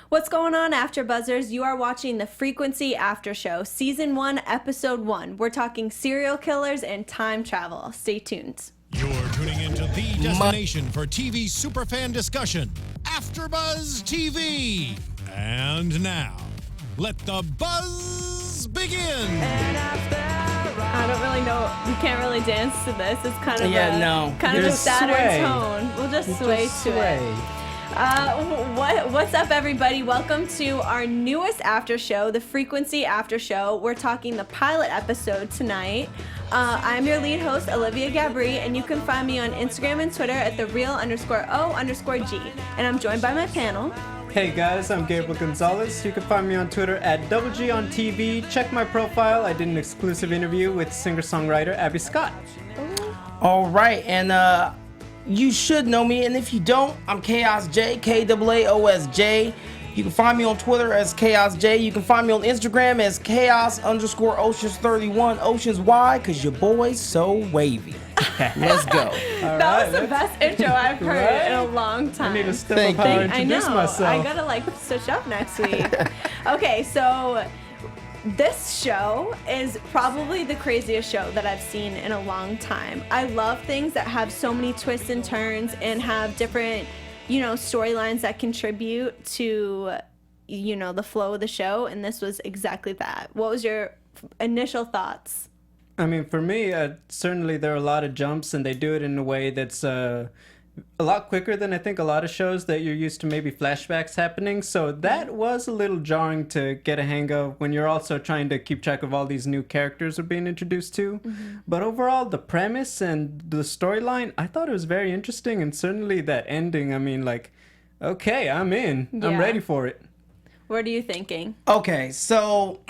What's going on, AfterBuzzers? You are watching the Frequency After Show, Season 1, Episode 1. We're talking serial killers and time travel. Stay tuned. You're tuning into the destination for TV superfan discussion, AfterBuzz TV. And now, let the buzz begin. I don't really know. We can't really dance to this. It's kind of kind of a sadder tone. We'll just sway to it. What's up, everybody? Welcome to our newest after show, the Frequency After Show. We're talking the pilot episode tonight. I'm your lead host, Olivia Gabaree, and you can find me on Instagram and Twitter at @thereal_O_G. And I'm joined by my panel. Hey guys, I'm Gabriel Gonzalez. You can find me on Twitter at @DoubleG on TV. Check my profile. I did an exclusive interview with singer-songwriter Abby Scott. All right, and you should know me, and if you don't, I'm Chaos J, KAAOSJ. You can find me on Twitter as Chaos J. You can find me on Instagram as Chaos_Oceans31. Oceans, why? Because your boy's so wavy. Let's go. That was the best intro I've heard in a long time. I need to step up how I introduce myself. I gotta switch up next week. Okay, so this show is probably the craziest show that I've seen in a long time. I love things that have so many twists and turns and have different, storylines that contribute to, the flow of the show. And this was exactly that. What was your initial thoughts? I mean, for me, certainly there are a lot of jumps, and they do it in a way that's a lot quicker than I think a lot of shows that you're used to maybe flashbacks happening. So that was a little jarring to get a hang of when you're also trying to keep track of all these new characters we're being introduced to. But overall, the premise and the storyline, I thought it was very interesting, and certainly that ending, I mean, okay, I'm in. Yeah. I'm ready for it. What are you thinking? Okay, so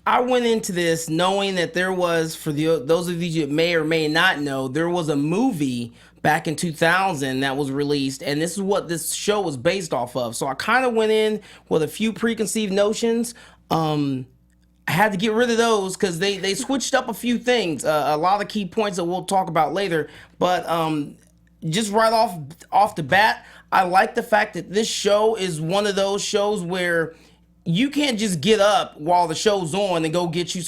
I went into this knowing that there was, for those of you that may or may not know, there was a movie back in 2000 that was released, and this is what this show was based off of. So I kind of went in with a few preconceived notions. I had to get rid of those because they switched up a few things, a lot of key points that we'll talk about later. But just right off the bat, I like the fact that this show is one of those shows where you can't just get up while the show's on and go get you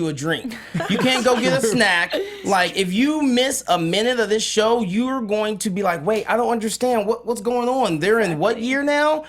a drink. You can't go get a snack. Like, if you miss a minute of this show, you're going to be like, wait, I don't understand what's going on. They're in what year now?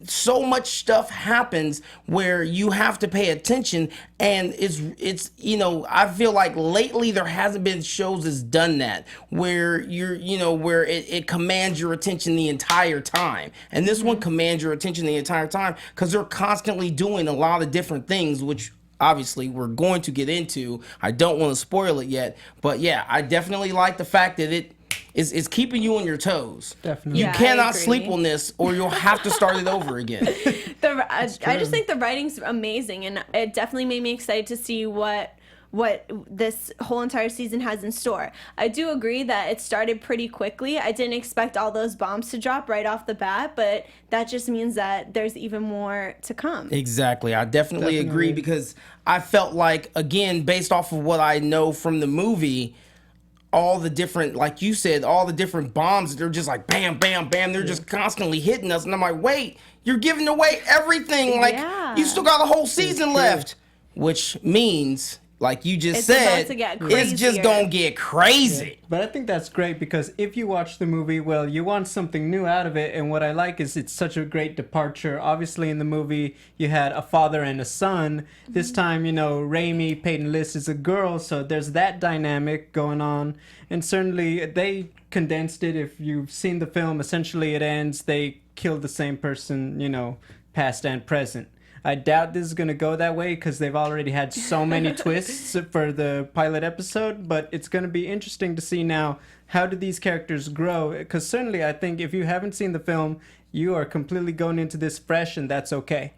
So much stuff happens where you have to pay attention, and it's I feel like lately there hasn't been shows that's done that where where it commands your attention the entire time. And this one commands your attention the entire time because they're constantly doing a lot of different things, which obviously we're going to get into. I don't want to spoil it yet, but yeah, I definitely like the fact that it's keeping you on your toes. Definitely. You cannot sleep on this, or you'll have to start it over again. I just think the writing's amazing, and it definitely made me excited to see what this whole entire season has in store. I do agree that it started pretty quickly. I didn't expect all those bombs to drop right off the bat, but that just means that there's even more to come. Exactly. I definitely agree, because I felt like, again, based off of what I know from the movie, all the different, like you said, all the different bombs, they're just like bam, bam, bam. They're just constantly hitting us. And I'm like, wait, you're giving away everything. Like, you still got a whole season left, which means, like you just said, it's just gonna get crazy. Yeah. But I think that's great, because if you watch the movie, well, you want something new out of it. And what I like is it's such a great departure. Obviously, in the movie, you had a father and a son. This time, Raimi, Peyton List is a girl, so there's that dynamic going on. And certainly, they condensed it. If you've seen the film, essentially it ends, they kill the same person, past and present. I doubt this is going to go that way because they've already had so many twists for the pilot episode, but it's going to be interesting to see now, how do these characters grow? Because certainly I think if you haven't seen the film, you are completely going into this fresh, and that's okay.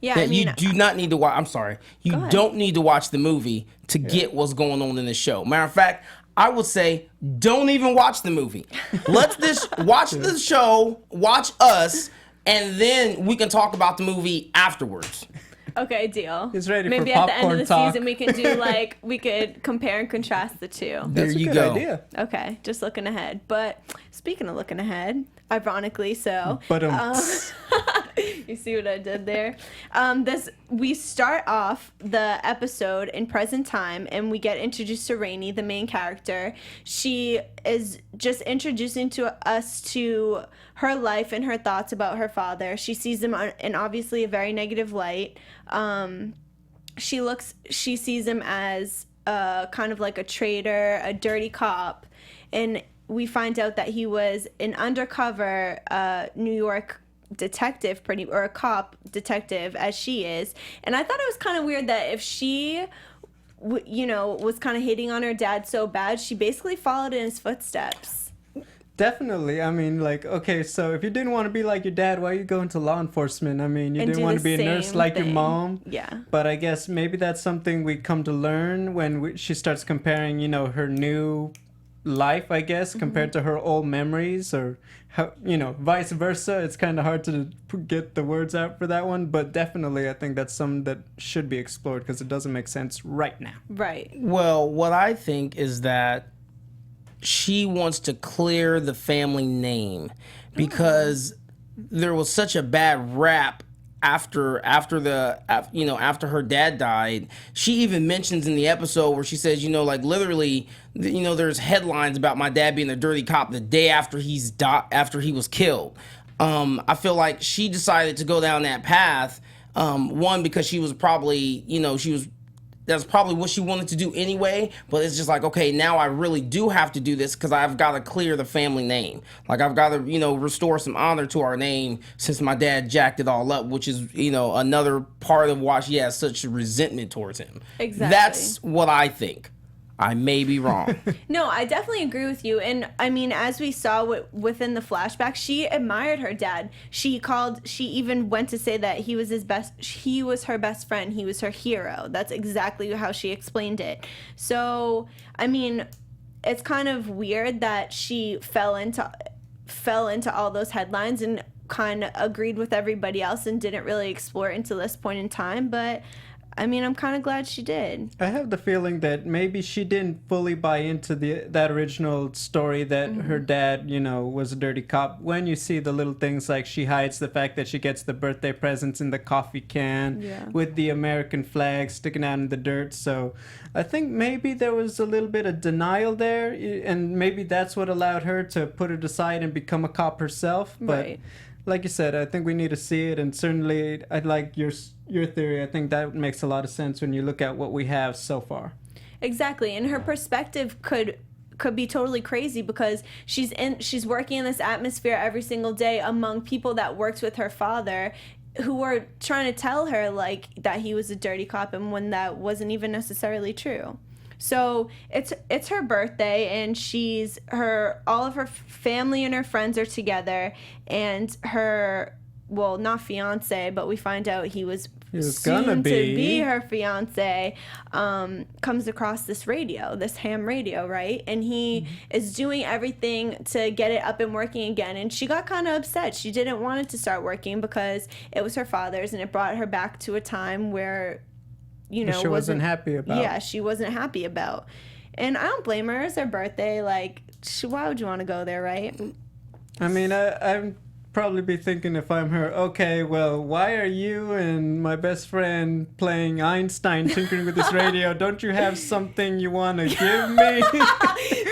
Yeah, you do not need to watch. I'm sorry. You don't need to watch the movie to get what's going on in the show. Matter of fact, I would say don't even watch the movie. Watch the show, watch us, and then we can talk about the movie afterwards. Okay, deal. He's ready Maybe for at the end of the talk. season we can do we could compare and contrast the two. There That's you a good go. idea. Okay, just looking ahead. But speaking of looking ahead, ironically so. But You see what I did there? We start off the episode in present time, and we get introduced to Rainey, the main character. She is just introducing to us to her life and her thoughts about her father. She sees him in obviously a very negative light. She sees him as kind of like a traitor, a dirty cop, and we find out that he was an undercover New York detective, or a cop detective, as she is. And I thought it was kind of weird that if she was kind of hating on her dad so bad, she basically followed in his footsteps. Definitely. I mean, like, okay, so if you didn't want to be like your dad, why are you going to law enforcement? I mean, you didn't want to be a nurse like your mom. Yeah. But I guess maybe that's something we come to learn when she starts comparing, her new life, I guess, compared to her old memories, or how, vice versa. It's kind of hard to get the words out for that one, but definitely I think that's something that should be explored because it doesn't make sense right now. Right. Well, what I think is that she wants to clear the family name because there was such a bad rap after her dad died. She even mentions in the episode where she says, literally, there's headlines about my dad being a dirty cop the day after after he was killed. I feel like she decided to go down that path. One, because she was probably, that's probably what she wanted to do anyway, but it's just like, okay, now I really do have to do this because I've got to clear the family name. Like, I've got to, restore some honor to our name since my dad jacked it all up, which is, another part of why she has such resentment towards him. Exactly. That's what I think. I may be wrong. No, I definitely agree with you. And I mean, as we saw within the flashback, she admired her dad. She even went to say that he was her best friend. He was her hero. That's exactly how she explained it. So, I mean, it's kind of weird that she fell into all those headlines and kind of agreed with everybody else and didn't really explore it until this point in time. But I mean, I'm kind of glad she did. I have the feeling that maybe she didn't fully buy into that original story that her dad, was a dirty cop. When you see the little things like she hides the fact that she gets the birthday presents in the coffee can with the American flag sticking out in the dirt. So I think maybe there was a little bit of denial there, and maybe that's what allowed her to put it aside and become a cop herself. But right. Like you said, I think we need to see it, and certainly I'd like your theory. I think that makes a lot of sense when you look at what we have so far. Exactly, and her perspective could be totally crazy because she's working in this atmosphere every single day among people that worked with her father, who were trying to tell her like that he was a dirty cop, and when that wasn't even necessarily true. So it's her birthday, and all of her family and her friends are together, and her, well, not fiance, but we find out he was soon to be her fiance, comes across this ham radio, right? And he is doing everything to get it up and working again. And she got kind of upset. She didn't want it to start working because it was her father's, and it brought her back to a time where she wasn't happy about. Yeah, she wasn't happy about. And I don't blame her. It's her birthday. Like, why would you want to go there, right? I mean, I'd probably be thinking if I'm her, okay, well, why are you and my best friend playing Einstein tinkering with this radio? Don't you have something you want to give me?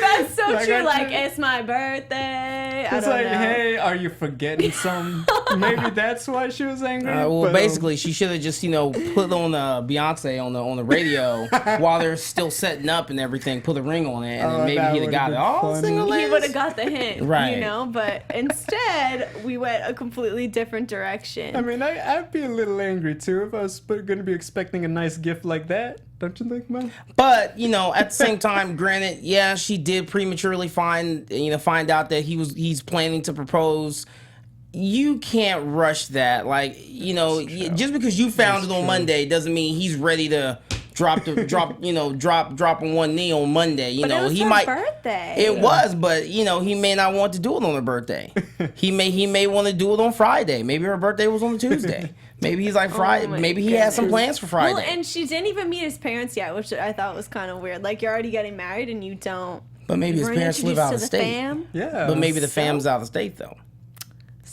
That's so true. Like, it's my birthday. It's like, hey, are you forgetting some? Maybe that's why she was angry. Well, basically, she should have just, put on Beyonce on the radio while they're still setting up and everything. Put a ring on it, and then maybe he'd have got it. Oh, single ladies. He would have got the hint, right? But instead, we went a completely different direction. I mean, I'd be a little angry too if I was going to be expecting a nice gift like that. Don't you think, man? But at the same time, granted, yeah, she did prematurely find out that he's planning to propose. You can't rush that. Like, just because you found it on Monday doesn't mean he's ready to drop on one knee on Monday. But it was her birthday. It was, but he may not want to do it on her birthday. he may want to do it on Friday. Maybe her birthday was on a Tuesday. Maybe he's like Friday. Maybe he has some plans for Friday. Well, and she didn't even meet his parents yet, which I thought was kind of weird. Like, you're already getting married and you don't. But maybe his parents live out of state. Fam? Yeah. But maybe the fam's out of state though.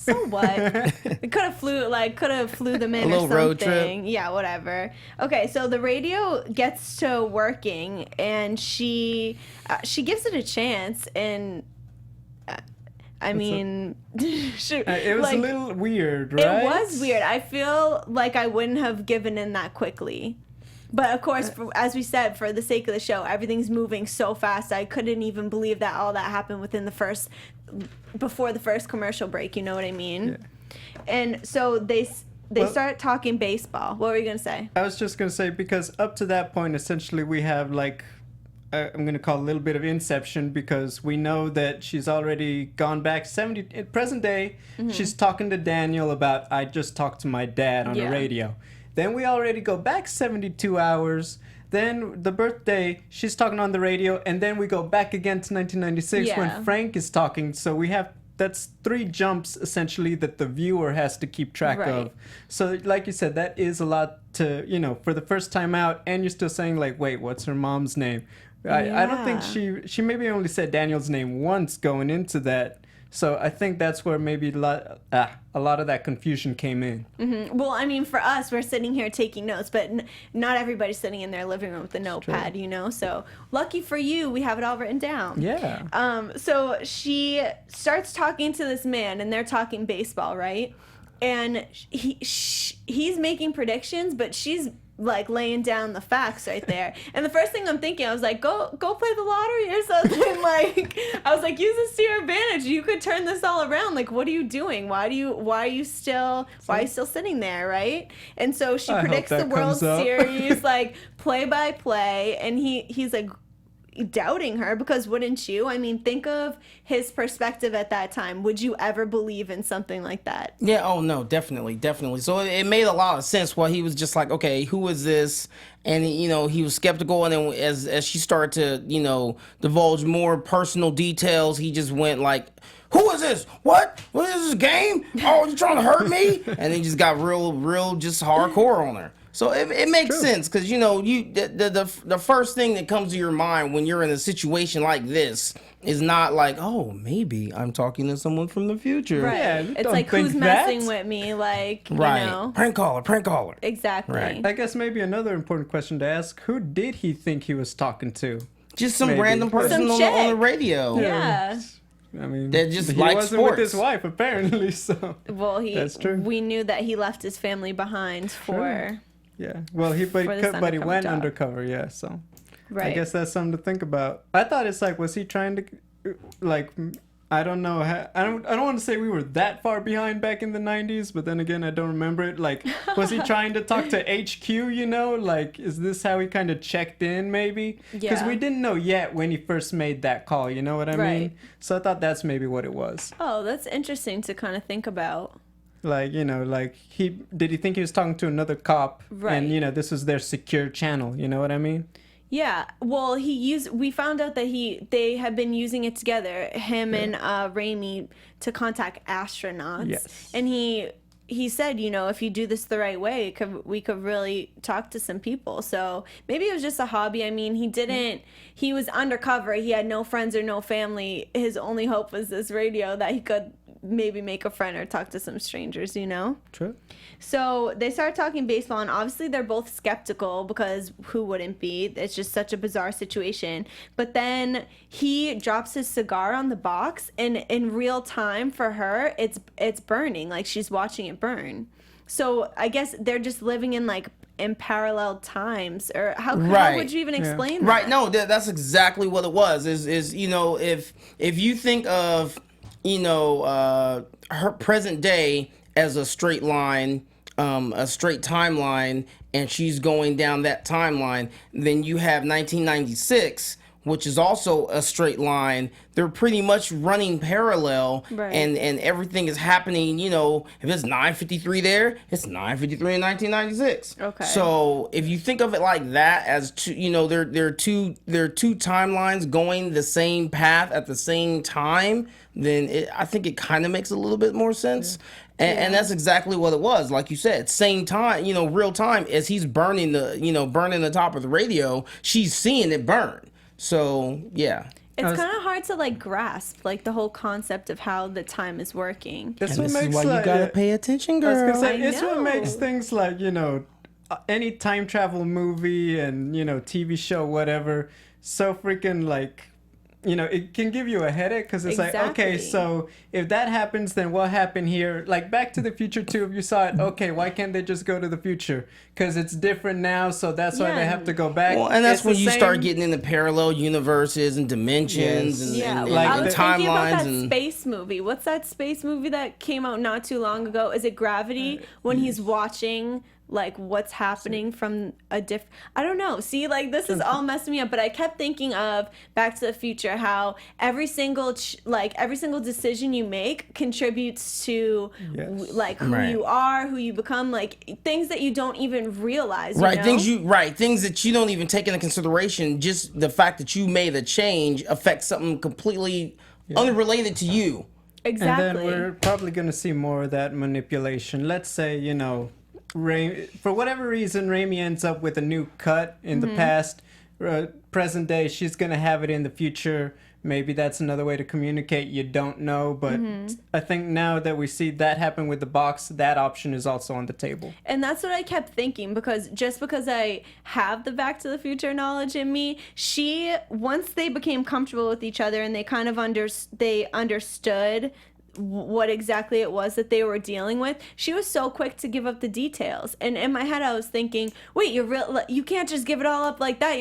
So what? We could have flew them in or something. Road trip. Yeah, whatever. Okay, so the radio gets to working, and she gives it a chance, and I mean, it was a little weird, right? It was weird. I feel like I wouldn't have given in that quickly. But of course, as we said, for the sake of the show, everything's moving so fast. I couldn't even believe that all that happened before the first commercial break. You know what I mean? Yeah. And so they start talking baseball. What were you gonna say? I was just gonna say, because up to that point, essentially, we have like, I'm going to call it a little bit of inception, because we know that she's already gone back present day. Mm-hmm. She's talking to Daniel about, I just talked to my dad on the radio. Then we already go back 72 hours. Then the birthday, she's talking on the radio. And then we go back again to 1996 when Frank is talking. So that's 3 jumps essentially that the viewer has to keep track of. So like you said, that is a lot to, for the first time out. And you're still saying like, wait, what's her mom's name? I don't think she maybe only said Daniel's name once going into that. So I think that's where maybe a lot of that confusion came in. Mm-hmm. Well, I mean, for us, we're sitting here taking notes, but not everybody's sitting in their living room with a notepad, So lucky for you, we have it all written down. Yeah. So she starts talking to this man, and they're talking baseball, right? And he's making predictions, but she's like laying down the facts right there. And the first thing I'm thinking, I was like, go play the lottery or something. Like, I was like, use this to your advantage. You could turn this all around. Like, what are you doing? Why are you still sitting there, right? And so she predicts the World Series, like play by play, and he's like doubting her, because wouldn't you? I mean, think of his perspective at that time. Would you ever believe in something like that? Yeah, oh no, definitely. So it made a lot of sense why he was just like, okay, who is this? And he was skeptical, and then as she started to divulge more personal details, he just went like, who is this? What is this game? Oh, you trying to hurt me? And he just got real just hardcore on her. So it makes sense, because the first thing that comes to your mind when you're in a situation like this is not like, oh, maybe I'm talking to someone from the future. Right. Yeah, it's like, who's messing with me? Like, right. Prank caller. Exactly. Right. I guess maybe another important question to ask: who did he think he was talking to? Just some random person on the radio. Yeah. I mean, that just he wasn't sports. with his wife, apparently. So that's true. We knew that he left his family behind for. Yeah, well, he went undercover, yeah, so I guess that's something to think about. I thought it's like, was he trying to, like, I don't know, I don't want to say we were that far behind back in the 90s, but then again, I don't remember it. Like, was he trying to talk to HQ, like, is this how he kind of checked in, maybe? Because we didn't know yet when he first made that call, you know what I mean? So I thought that's maybe what it was. Oh, that's interesting to kind of think about. Like, did he think he was talking to another cop? Right. And, this was their secure channel, you know what I mean? Yeah. Well, we found out that they had been using it together, him and Raimi, to contact astronauts. Yes. And he said, if you do this the right way, we could really talk to some people. So maybe it was just a hobby. I mean, he was undercover. He had no friends or no family. His only hope was this radio that he could maybe make a friend or talk to some strangers, True. So they start talking baseball, and obviously they're both skeptical, because who wouldn't be? It's just such a bizarre situation. But then he drops his cigar on the box, and in real time for her, it's burning, like she's watching it burn. So I guess they're just living in parallel times, or how would you even explain that? Right. No, that's exactly what it was. Is if you think of her present day as a straight line, a straight timeline, and she's going down that timeline, then you have 1996, which is also a straight line. They're pretty much running parallel, and everything is happening, if it's 9:53 there, it's 9:53 in 1996. Okay. So if you think of it like that, as two, there are two timelines going the same path at the same time, then I think it kind of makes a little bit more sense. And that's exactly what it was. Like you said, same time, real time, as he's burning the top of the radio, she's seeing it burn. So, yeah. It's kind of hard to like grasp like the whole concept of how the time is working. That's and what this makes is why you gotta pay attention, girl. It's what makes things like, you know, any time travel movie and, you know, TV show, whatever, so freaking like, you know, it can give you a headache because it's like, okay, so if that happens, then what happened here? Like Back to the Future 2, if you saw it, okay, why can't they just go to the future? Because it's different now, so that's why they have to go back. Well, and that's when you start getting into parallel universes and dimensions and like I was timelines. Thinking about that space movie. What's that space movie that came out not too long ago? Is it Gravity? When he's watching like what's happening from a I don't know. See, like this is all messing me up. But I kept thinking of Back to the Future, how every single decision you make contributes to like who you are, who you become, like things that you don't even realize. You know? Things that you don't even take into consideration. Just the fact that you made a change affects something completely unrelated to you. Exactly. And then we're probably going to see more of that manipulation. Let's say, you know, for whatever reason, Raimi ends up with a new cut in the past. Present day, she's going to have it in the future. Maybe that's another way to communicate. You don't know. But I think now that we see that happen with the box, that option is also on the table. And that's what I kept thinking, because just because I have the Back to the Future knowledge in me, once they became comfortable with each other and they kind of understood what exactly it was that they were dealing with, she was so quick to give up the details. And in my head I was thinking, wait, you can't just give it all up like that.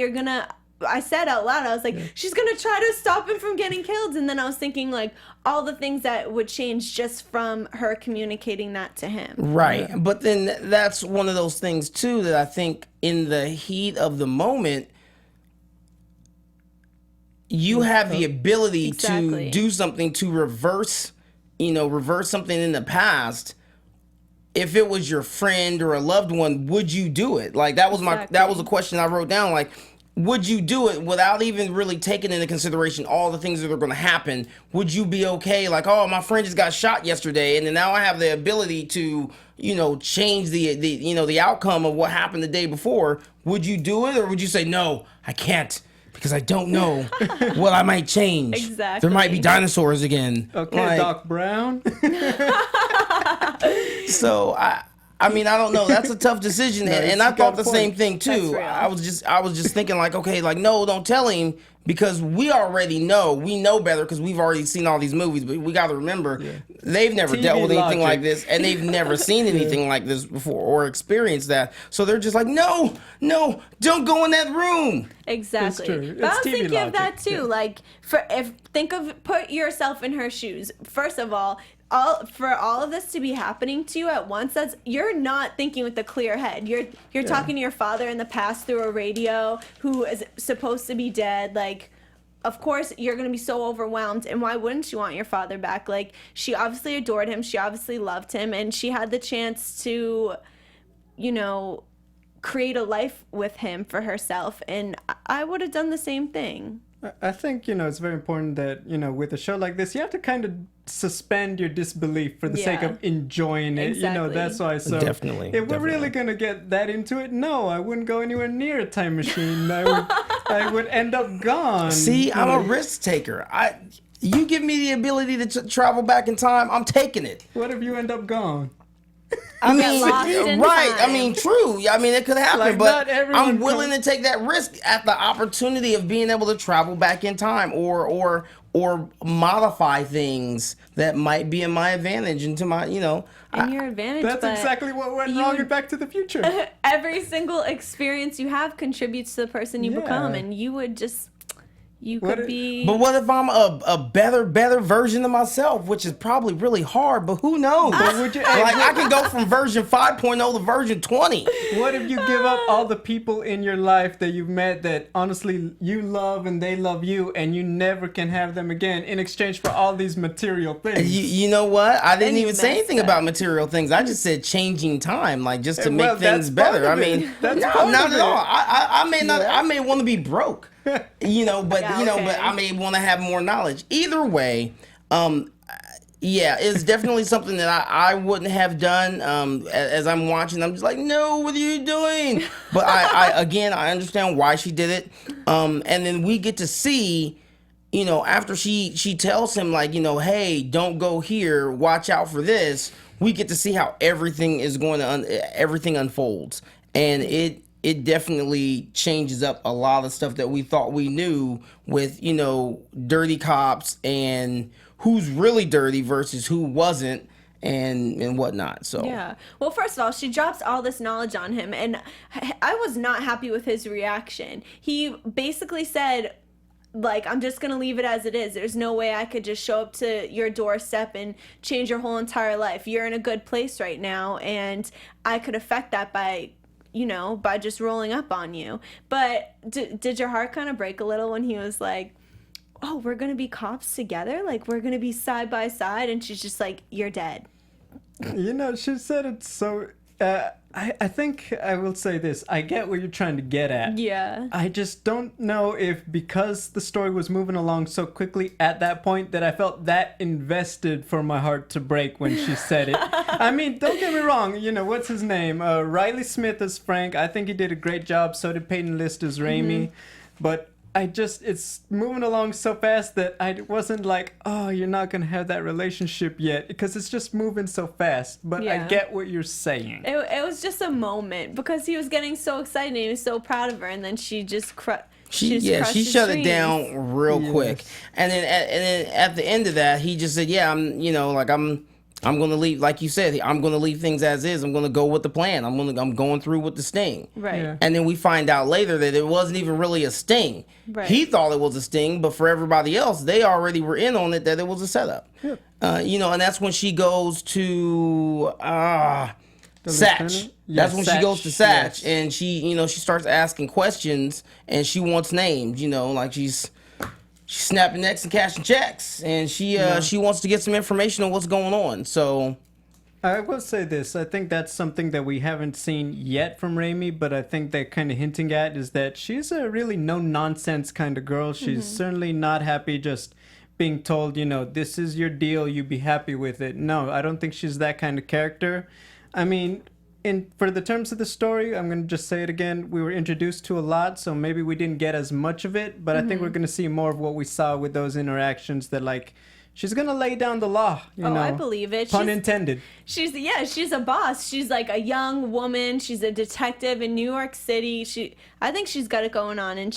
I said out loud, I was like, she's gonna try to stop him from getting killed. And then I was thinking like all the things that would change just from her communicating that to him. Right. But then that's one of those things too that I think in the heat of the moment, you have the ability to do something to reverse something in the past. If it was your friend or a loved one, would you do it? Like that was a question I wrote down. Like, would you do it without even really taking into consideration all the things that are going to happen? Would you be okay? Like, oh, my friend just got shot yesterday, and then now I have the ability to, you know, change the outcome of what happened the day before. Would you do it, or would you say no? I can't. Because I don't know what I might change. Exactly. There might be dinosaurs again. Okay, like, Doc Brown. So I mean, I don't know. That's a tough decision, and I thought the same thing too. I was just thinking like, okay, like no, don't tell him, because we already know. We know better because we've already seen all these movies. But we got to remember, they've never dealt with anything like this, and they've never seen anything like this before or experienced that. So they're just like, no, don't go in that room. Exactly. It's true. But I was TV thinking logic. of that too. Like, put yourself in her shoes. First of all, for all of this to be happening to you at once, you're not thinking with a clear head. You're talking to your father in the past through a radio who is supposed to be dead. Like, of course you're going to be so overwhelmed, and why wouldn't you want your father back? Like, she obviously adored him, she obviously loved him, and she had the chance to, you know, create a life with him for herself, and I would have done the same thing. I think, you know, it's very important that, you know, with a show like this, you have to kind of suspend your disbelief for the sake of enjoying it. Exactly. You know, that's why. So Definitely. If we're really going to get that into it, no, I wouldn't go anywhere near a time machine. I would end up gone. See, I'm a risk taker. You give me the ability to travel back in time, I'm taking it. What if you end up gone? I mean, right. I mean, true. I mean, it could happen, Like, but I'm willing to take that risk at the opportunity of being able to travel back in time or modify things that might be in my advantage into my, you know. And your advantage. That's exactly what went wrong in Back to the Future. Every single experience you have contributes to the person you become, and you would just. But what if I'm a better version of myself, which is probably really hard, but who knows? Like, I can go from version 5.0 to version 20. What if you give up all the people in your life that you've met that honestly you love and they love you, and you never can have them again in exchange for all these material things? You know what? I didn't even say anything about material things. I just said changing time, like just to make things better. I mean, not at all. I may want to be broke. You know, but but I may want to have more knowledge. Either way, it's definitely something that I wouldn't have done. As I'm watching, I'm just like, no, what are you doing? But I understand why she did it. And then we get to see after she tells him, like, hey, don't go here, watch out for this, we get to see how everything is going to everything unfolds, and it definitely changes up a lot of stuff that we thought we knew with dirty cops and who's really dirty versus who wasn't, and whatnot. So yeah, well, first of all, she drops all this knowledge on him, and I was not happy with his reaction. He basically said, like, I'm just gonna leave it as it is. There's no way I could just show up to your doorstep and change your whole entire life. You're in a good place right now, and I could affect that by just rolling up on you. But did your heart kind of break a little when he was like, oh, we're gonna be cops together, like we're gonna be side by side, and she's just like, you're dead? She said it so I think I will say this. I get what you're trying to get at. Yeah. I just don't know if because the story was moving along so quickly at that point that I felt that invested for my heart to break when she said it. I mean, don't get me wrong. What's his name? Riley Smith as Frank. I think he did a great job. So did Peyton List as Raimi. Mm-hmm. But it's moving along so fast that I wasn't like, oh, you're not going to have that relationship yet, because it's just moving so fast. But yeah. I get what you're saying. It was just a moment because he was getting so excited and he was so proud of her, and then she just she shut it down real quick. And then at the end of that, he just said, yeah, I'm going to leave, like you said, I'm going to leave things as is. I'm going to go with the plan. I'm going through with the sting. Right. Yeah. And then we find out later that it wasn't even really a sting. Right. He thought it was a sting, but for everybody else, they already were in on it that it was a setup. Yeah. And that's when she goes to Satch. Yeah, that's when Satch. she goes to Satch, yes. And she starts asking questions, and she wants names, like she's snapping necks and cashing checks, and she wants to get some information on what's going on. So I will say this. I think that's something that we haven't seen yet from Raimi, but I think they're kind of hinting at is that she's a really no-nonsense kind of girl. She's certainly not happy just being told, this is your deal, you be happy with it. No, I don't think she's that kind of character. I mean, for the terms of the story, I'm going to just say it again, we were introduced to a lot, so maybe we didn't get as much of it, but I think we're going to see more of what we saw with those interactions that, like, she's going to lay down the law, I believe it. Pun intended. She's a boss. She's like a young woman. She's a detective in New York City. I think she's got it going on, and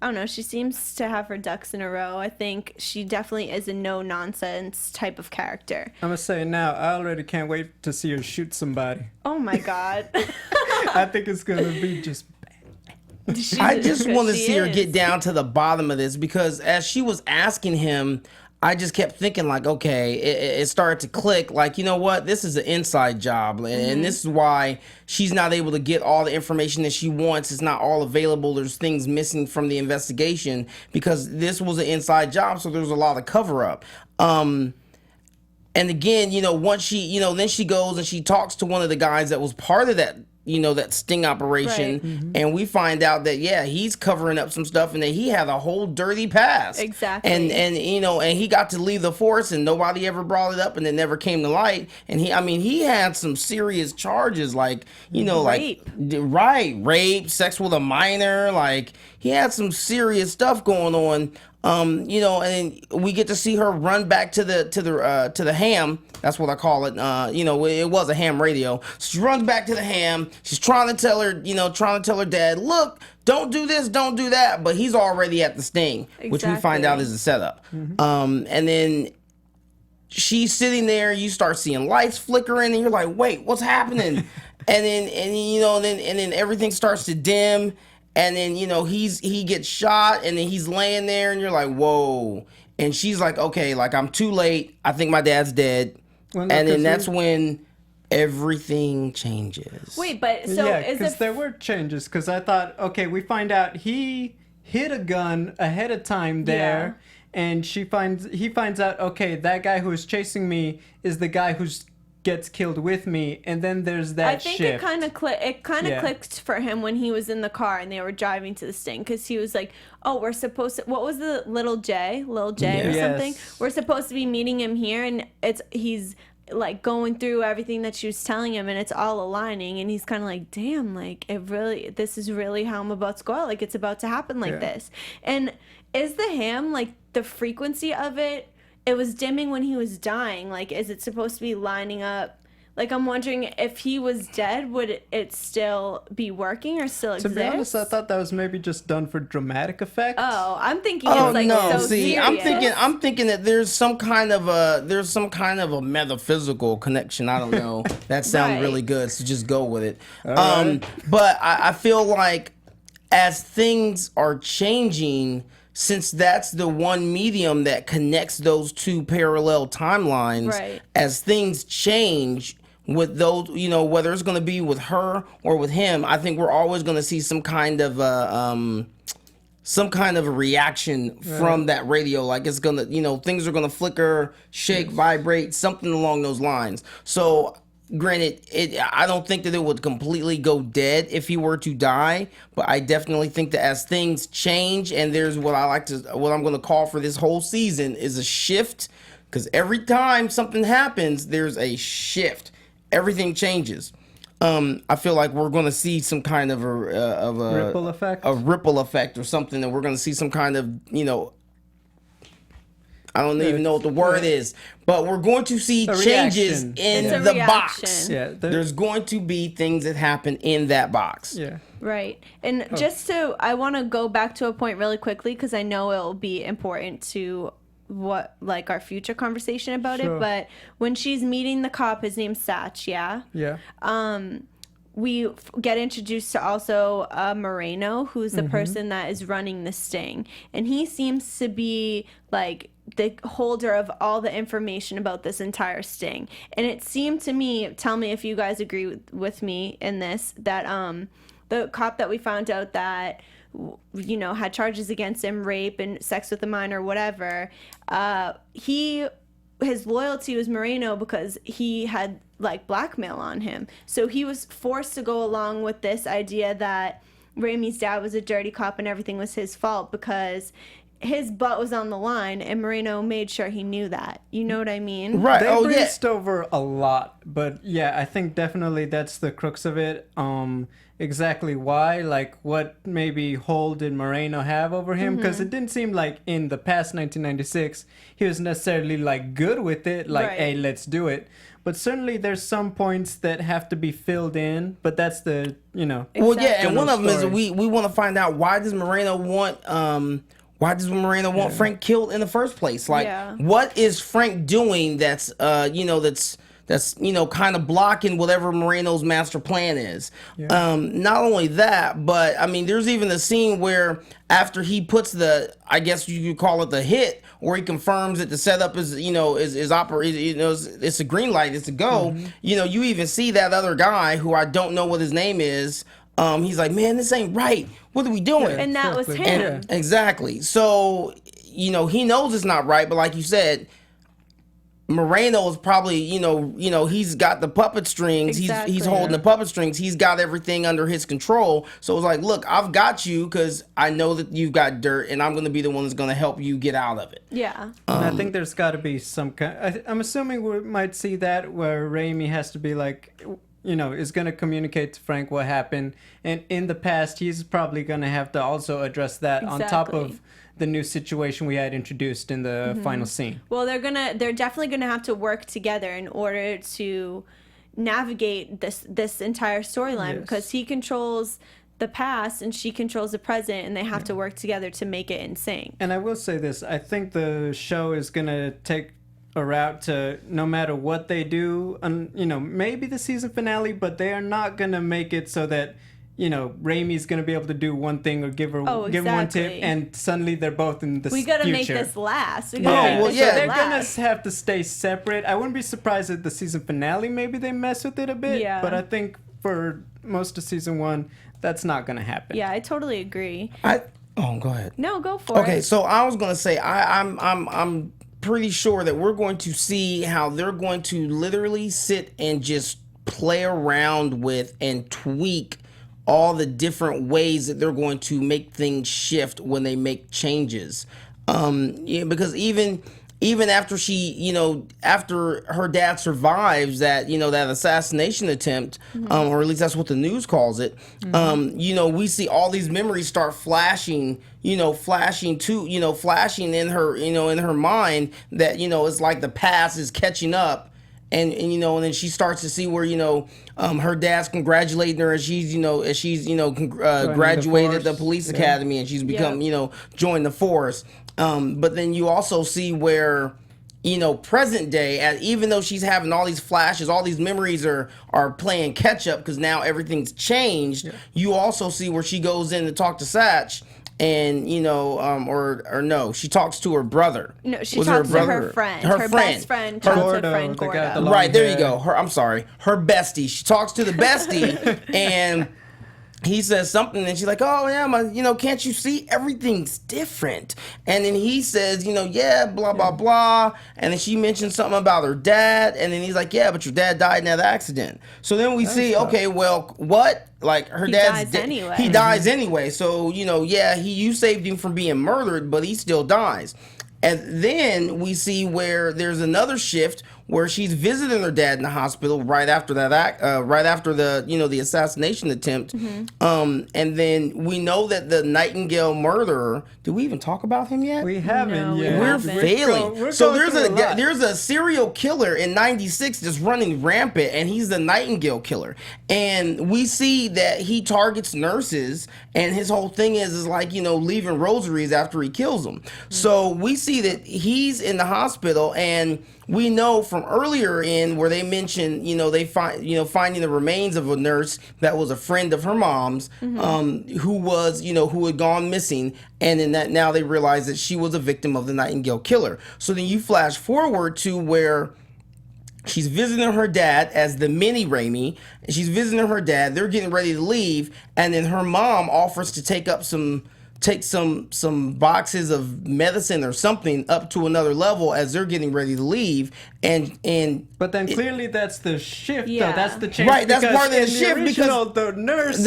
I don't know, she seems to have her ducks in a row. I think she definitely is a no-nonsense type of character. I'm going to say it now, I already can't wait to see her shoot somebody. Oh my God. I think it's going to be just bad. I just want to see her get down to the bottom of this, because as she was asking him, I just kept thinking, like, okay, it started to click. Like, you know what? This is an inside job. And this is why she's not able to get all the information that she wants. It's not all available. There's things missing from the investigation because this was an inside job. So there's a lot of cover up. And again, once she, then she goes and she talks to one of the guys that was part of that, that sting operation. Right. And we find out that, yeah, he's covering up some stuff and that he had a whole dirty past. Exactly. And and he got to leave the force and nobody ever brought it up and it never came to light. And he had some serious charges, like, rape. Rape, sex with a minor. Like, he had some serious stuff going on. And we get to see her run back to the ham. That's what I call it. It was a ham radio. She runs back to the ham. She's trying to tell her dad, look, don't do this, don't do that. But he's already at the sting, which we find out is a setup. And then she's sitting there. You start seeing lights flickering, and you're like, wait, what's happening? and then everything starts to dim. And then, he gets shot, and then he's laying there, and you're like, whoa. And she's like, okay, like, I'm too late. I think my dad's dead. Well, no, and then that's when everything changes. Wait, but so yeah, because there were changes. Because I thought, okay, we find out he hid a gun ahead of time there, and he finds out, okay, that guy who was chasing me is the guy who's gets killed with me, and then there's that shift. I think it kind of clicked for him when he was in the car and they were driving to the sting, because he was like, oh, we're supposed to, what was the Lil J or something? We're supposed to be meeting him here, and he's like going through everything that she was telling him, and it's all aligning, and he's kind of like, damn, like, this is really how I'm about to go out, like, it's about to happen like this. And is the ham, like, the frequency of it, it was dimming when he was dying. Like, is it supposed to be lining up? Like, I'm wondering if he was dead, would it still be working or still exist? To be honest, I thought that was maybe just done for dramatic effect. Oh, I'm thinking it's like so see, serious. I'm thinking that there's some kind of a metaphysical connection. I don't know. That sounds really good, so just go with it. Right. But I feel like as things are changing, since that's the one medium that connects those two parallel timelines, as things change with those, you know, whether it's going to be with her or with him, I think we're always going to see some kind of a reaction from that radio. Like, it's going to, you know, things are going to flicker, shake, vibrate, something along those lines. So granted, I don't think that it would completely go dead if he were to die, but I definitely think that as things change, and there's what I'm going to call for this whole season is a shift, because every time something happens, there's a shift. Everything changes. I feel like we're going to see some kind of a ripple effect, or something, and we're going to see some kind of, you know, I don't even know what the word is, but we're going to see changes in the box. Yeah, there's going to be things that happen in that box. Yeah. Right. And I want to go back to a point really quickly, because I know it'll be important to our future conversation about it. But when she's meeting the cop, his name's Satch, we get introduced to also Moreno, who's the person that is running the sting, and he seems to be like the holder of all the information about this entire sting. And it seemed to me, tell me if you guys agree with me in this, that the cop that we found out that, you know, had charges against him, rape and sex with a minor, whatever, his loyalty was Moreno because he had like blackmail on him. So he was forced to go along with this idea that Raimi's dad was a dirty cop and everything was his fault because his butt was on the line, and Moreno made sure he knew that. You know what I mean? Right. They breezed over a lot, but yeah, I think definitely that's the crux of it. Exactly why, like, what maybe hold did Moreno have over him? Because it didn't seem like in the past 1996 he was necessarily like good with it, like, hey, let's do it. But certainly there's some points that have to be filled in, but that's the, you know. Well, yeah, and one of them is we want to find out why does Moreno want Frank killed in the first place? Like, what is Frank doing that's kind of blocking whatever Moreno's master plan is? Not only that, but I mean, there's even a scene where after he puts I guess you could call it the hit, or he confirms that the setup is operating, it's a green light, it's a go. You know, you even see that other guy who I don't know what his name is. He's like, man, this ain't right. What are we doing? And that was him. Exactly. So, you know, he knows it's not right, but like you said, Moreno is probably, he's got the puppet strings. Exactly. He's holding the puppet strings. He's got everything under his control. So it's like, look, I've got you because I know that you've got dirt, and I'm going to be the one that's going to help you get out of it. Yeah. And I think there's got to be some kind. I'm assuming we might see that where Raimi has to be like, is going to communicate to Frank what happened, and in the past he's probably going to have to also address that on top of the new situation we had introduced in the final scene. Well, they're definitely gonna have to work together in order to navigate this entire storyline, because he controls the past and she controls the present, and they have to work together to make it in sync. And I will say this, I think the show is gonna take a route to, no matter what they do, maybe the season finale, but they are not gonna make it so that Raimi's gonna be able to do one thing or give him one tip, and suddenly they're both in the future. We gotta make this last. They're gonna have to stay separate. I wouldn't be surprised at the season finale. Maybe they mess with it a bit. Yeah. But I think for most of season one, that's not gonna happen. Yeah, I totally agree. Go ahead. No, go for it. Okay, so I was gonna say I'm pretty sure that we're going to see how they're going to literally sit and just play around with and tweak all the different ways that they're going to make things shift when they make changes. Because even even after after her dad survives that, that assassination attempt, or at least that's what the news calls it, we see all these memories start flashing in her, flashing in her mind that, it's like the past is catching up. And then she starts to see where her dad's congratulating her as she's graduated the police academy and she's become joined the force. But then you also see where present day, even though she's having all these flashes, all these memories are playing catch up because now everything's changed. Yeah. You also see where she goes in to talk to Satch. And or no, she talks to her brother. No, she talks to her friend, her best friend, childhood friend, Gordo. Right, there you go. Her bestie. She talks to the bestie, and he says something, and she's like, "Oh yeah, can't you see everything's different?" And then he says, "Yeah, blah blah blah," and then she mentions something about her dad, and then he's like, "Yeah, but your dad died in that accident." So then we see, okay, well, what? Like her dad's dies anyway. He dies anyway. So you saved him from being murdered, but he still dies. And then we see where there's another shift where she's visiting her dad in the hospital right after that right after the assassination attempt. And then we know that the Nightingale murderer. Did we even talk about him yet? We haven't yet. We're failing. So there's a serial killer in '96 that's running rampant, and he's the Nightingale killer. And we see that he targets nurses, and his whole thing is like leaving rosaries after he kills them. So we see that he's in the hospital, and we know from earlier in where they mentioned, they find, finding the remains of a nurse that was a friend of her mom's, who had gone missing, and in that now they realize that she was a victim of the Nightingale killer. So then you flash forward to where she's visiting her dad as the mini Raimi. She's visiting her dad. They're getting ready to leave, and then her mom offers to take some boxes of medicine or something up to another level as they're getting ready to leave, but then clearly that's the shift, though. That's the change, right? That's part of the shift because the nurse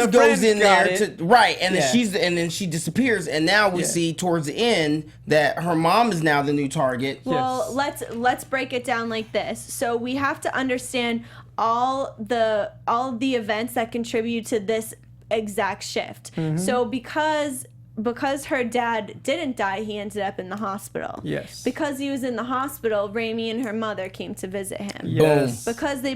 goes in there and then she disappears, and now we see towards the end that her mom is now the new target. Well, let's break it down like this. So we have to understand all the events that contribute to this exact shift. So because her dad didn't die, he ended up in the hospital. Yes. Because he was in the hospital, Raimi and her mother came to visit him. Yes. Because they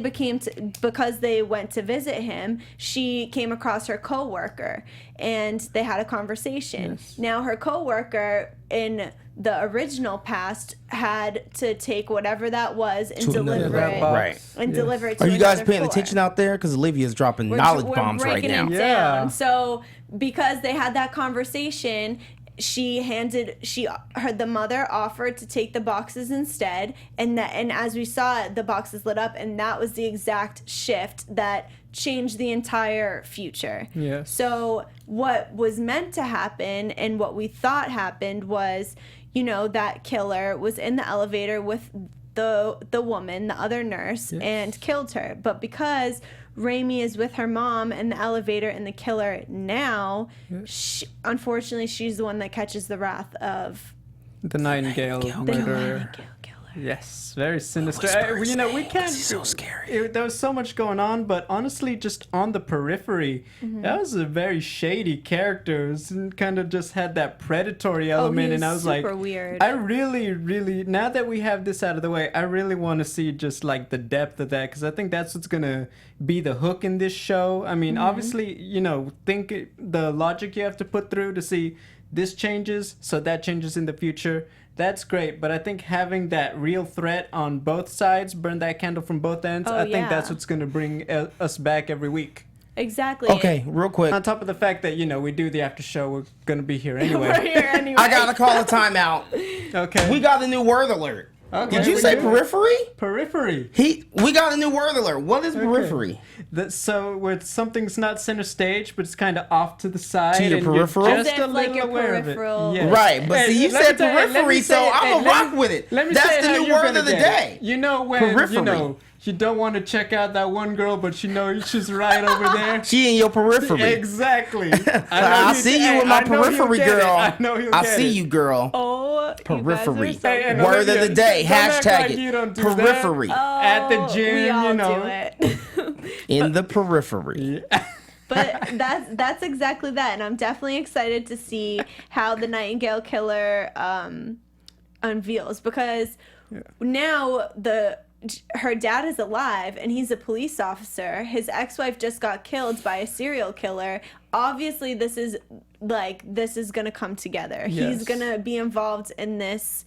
went to visit him, she came across her coworker and they had a conversation. Yes. Now her coworker in the original past had to take whatever that was and deliver it. Right. And deliver it to Are you guys another paying floor. attention out there? Because Olivia's dropping knowledge bombs right now. We're breaking it down. So because they had that conversation, the mother offered to take the boxes instead, and as we saw it, the boxes lit up, and that was the exact shift that changed the entire future. Yes. So what was meant to happen and what we thought happened was, that killer was in the elevator with the woman, the other nurse, and killed her. But because Raimi is with her mom in the elevator and the killer now, unfortunately, she's the one that catches the wrath of the Nightingale murderer. Yes, very sinister. We can't. He's so scary. There was so much going on, but honestly, just on the periphery, that was a very shady character. It was kind of just had that predatory element, and I was like, weird. I really, really, now that we have this out of the way, I really want to see just like the depth of that, because I think that's what's gonna be the hook in this show. I mean, obviously, think the logic you have to put through to see this changes, so that changes in the future. That's great, but I think having that real threat on both sides, burn that candle from both ends, I think that's what's going to bring us back every week. Exactly. Okay, real quick. On top of the fact that, we do the after show, we're going to be here anyway. We're here anyway. I got to call a timeout. Okay. We got a new word alert. Okay, did you say periphery? Periphery. We got a new word alert. What is periphery? So where something's not center stage, but it's kind of off to the side. To your peripheral? Just a little aware of it. Yes. Right, but see, you said periphery, so I'm going to rock with it. That's the new word of the day. When, periphery. You don't want to check out that one girl, but she's right over there. She in your periphery. Exactly. I see you with my periphery, girl. I know he'll get I see you, girl. Oh out. Periphery. Hey, Word of the day. Hashtag it. Periphery. At the gym, we all you know. do it. In the periphery. But that's exactly that, and I'm definitely excited to see how the Nightingale Killer unveils, because now her dad is alive and he's a police officer. His ex-wife just got killed by a serial killer. Obviously, this is gonna come together. Yes. He's gonna be involved in this.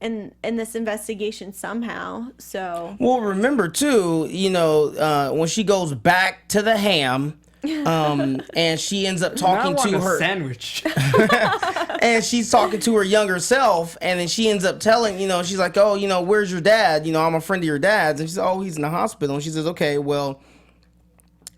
In this investigation somehow. So Well, remember too, you know, when she goes back to the ham, and she ends up talking to her sandwich. and she's talking to her younger self, and then she ends up telling, you know, she's like, oh, you know, where's your dad? You know, I'm a friend of your dad's. And she says, oh, he's in the hospital. And she says, okay, well,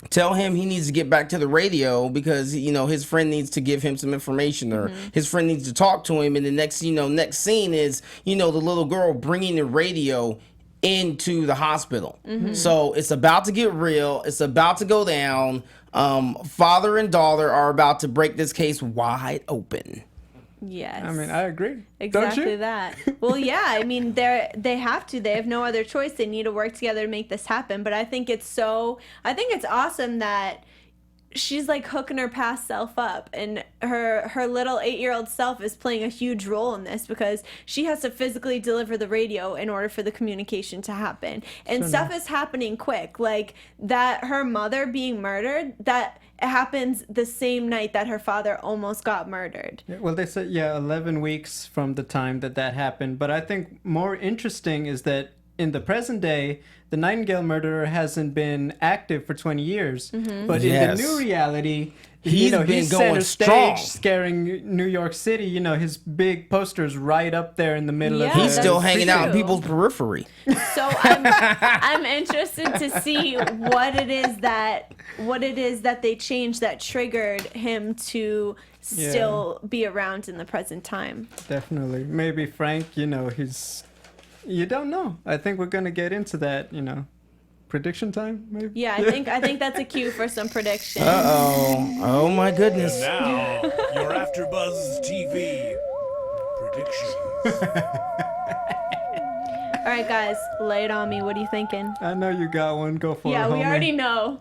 tell him he needs to get back to the radio because, you know, his friend needs to give him some information, or his friend needs to talk to him. And the next scene is, you know, the little girl bringing the radio into the hospital. So it's about to get real. It's about to go down. Father and daughter are about to break this case wide open. yes. I mean, I agree. Exactly Don't you? that. Well, yeah, I mean, they have to. They have no other choice. They need to work together to make this happen. But I think it's awesome that she's like hooking her past self up, and her little 8-year-old self is playing a huge role in this because she has to physically deliver the radio in order for the communication to happen. And stuff is happening quick, like that her mother being murdered, that it happens the same night that her father almost got murdered. Yeah, well, they said 11 weeks from the time that happened. But I think more interesting is that in the present day, the Nightingale Murderer hasn't been active for 20 years. But in the new reality, he's been he's going center strong, stage, scaring New York City. You know, his big poster's right up there in the middle of. He's still hanging out in true. people's periphery. So I'm interested to see what it is that they changed that triggered him to still be around in the present time. Definitely, maybe Frank. You know, you don't know. I think we're gonna get into that. You know, prediction time, maybe. Yeah, I think that's a cue for some predictions. Oh my goodness. Now, your AfterBuzz TV predictions. All right, guys, lay it on me. What are you thinking? I know you got one. Go for it. Yeah, we homie. already know.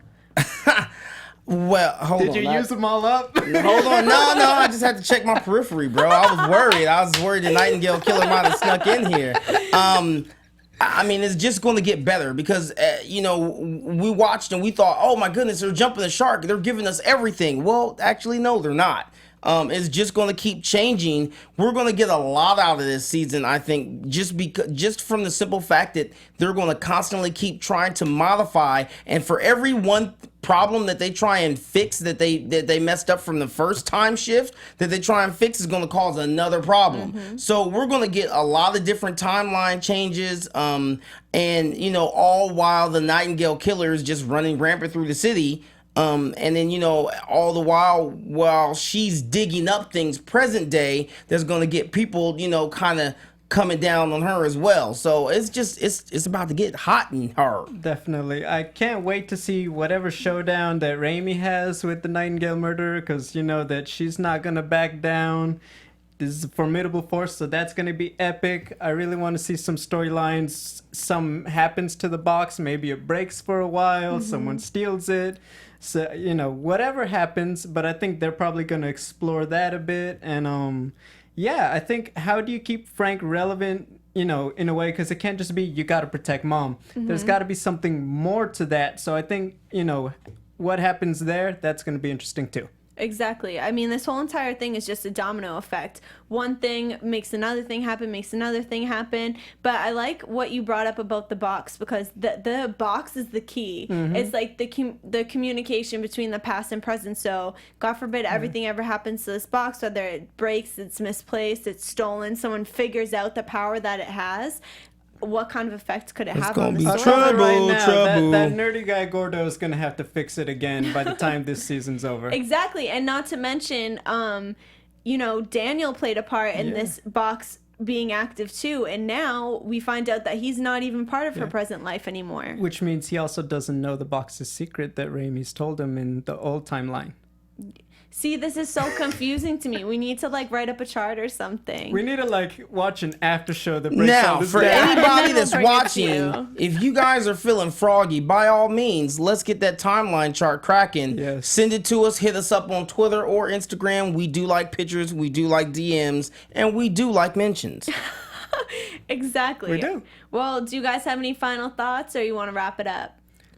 Well, hold on. Did you use them all up? Hold on. No, I just had to check my periphery, bro. I was worried the Nightingale Killer might have snuck in here. I mean, it's just going to get better because, you know, we watched and we thought, oh my goodness, they're jumping the shark. They're giving us everything. Well, actually, no, they're not. It's just going to keep changing. We're going to get a lot out of this season, I think, just from the simple fact that they're going to constantly keep trying to modify, and for every one problem that they try and fix that they messed up from the first time shift that they try and fix is going to cause another problem. So we're going to get a lot of different timeline changes, and you know, all while the Nightingale Killer is just running rampant through the city. And then, you know, all the while she's digging up things present day, there's going to get people, you know, kind of coming down on her as well. So it's about to get hot in her. Definitely. I can't wait to see whatever showdown that Raimi has with the Nightingale Murderer, because you know that she's not going to back down. This is a formidable force, so that's going to be epic. I really want to see some storylines. Some happens to the box. Maybe it breaks for a while. Someone steals it. So, you know, whatever happens, but I think they're probably going to explore that a bit. And, yeah, I think how do you keep Frank relevant, you know, in a way? Because it can't just be you got to protect mom. There's got to be something more to that. So I think, you know, what happens there, that's going to be interesting too. Exactly. I mean, this whole entire thing is just a domino effect. One thing makes another thing happen, makes another thing happen. But I like what you brought up about the box, because the box is the key. It's like the communication between the past and present. So God forbid everything ever happens to this box, whether it breaks, it's misplaced, it's stolen, someone figures out the power that it has. What kind of effect could it have on the story? Trouble. That nerdy guy Gordo is going to have to fix it again by the time this season's over. Exactly. And not to mention, you know, Daniel played a part in this box being active too. And now we find out that he's not even part of her present life anymore. Which means he also doesn't know the box's secret that Raimi's told him in the old timeline. See, this is so confusing to me. We need to like write up a chart or something. We need to like watch an after show that breaks now all this for down. anybody that's watching. If you guys are feeling froggy, by all means, let's get that timeline chart cracking. Yes. Send it to us. Hit us up on Twitter or Instagram. We do like pictures. We do like DMs, and we do like mentions. Exactly. We do. Well, do you guys have any final thoughts, or you want to wrap it up?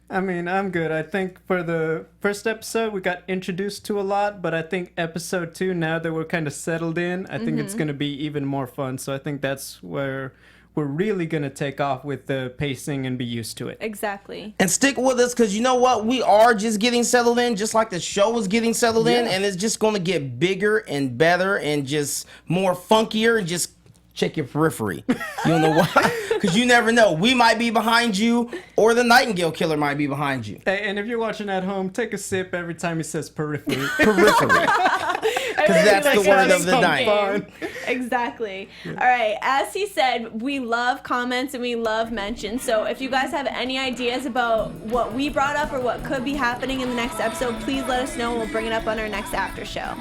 I mean, I'm good. I think for the first episode, we got introduced to a lot, but I think episode 2, now that we're kind of settled in, I think it's going to be even more fun. So I think that's where we're really going to take off with the pacing and be used to it. Exactly. And stick with us, because you know what? We are just getting settled in, just like the show is getting settled in, and it's just going to get bigger and better and just more funkier, and just check your periphery. You don't know why? Because you never know. We might be behind you, or the Nightingale Killer might be behind you. Hey, and if you're watching at home, take a sip every time he says periphery. Periphery. Because that's the word of the night. Exactly. All right. As he said, we love comments and we love mentions. So if you guys have any ideas about what we brought up or what could be happening in the next episode, please let us know. We'll bring it up on our next after show.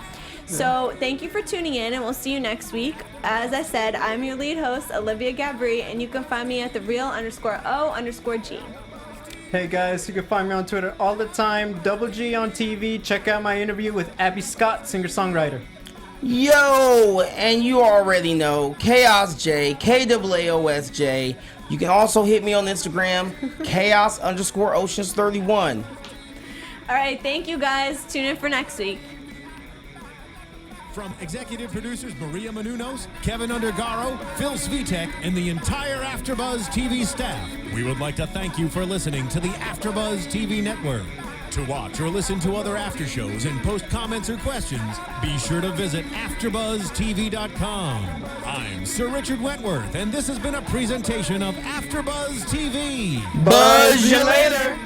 So thank you for tuning in, and we'll see you next week. As I said, I'm your lead host, Olivia Gabaree, and you can find me at @thereal_O_G. Hey guys, you can find me on Twitter all the time, Double G on TV. Check out my interview with Abby Scott, singer-songwriter. Yo, and you already know, Chaos J, KAAOSJ. You can also hit me on Instagram, Chaos_Oceans31. All right, thank you guys. Tune in for next week. From executive producers Maria Menounos, Kevin Undergaro, Phil Svitek, and the entire AfterBuzz TV staff, we would like to thank you for listening to the AfterBuzz TV network. To watch or listen to other after shows and post comments or questions, be sure to visit AfterBuzzTV.com. I'm Sir Richard Wentworth, and this has been a presentation of AfterBuzz TV. Buzz you later.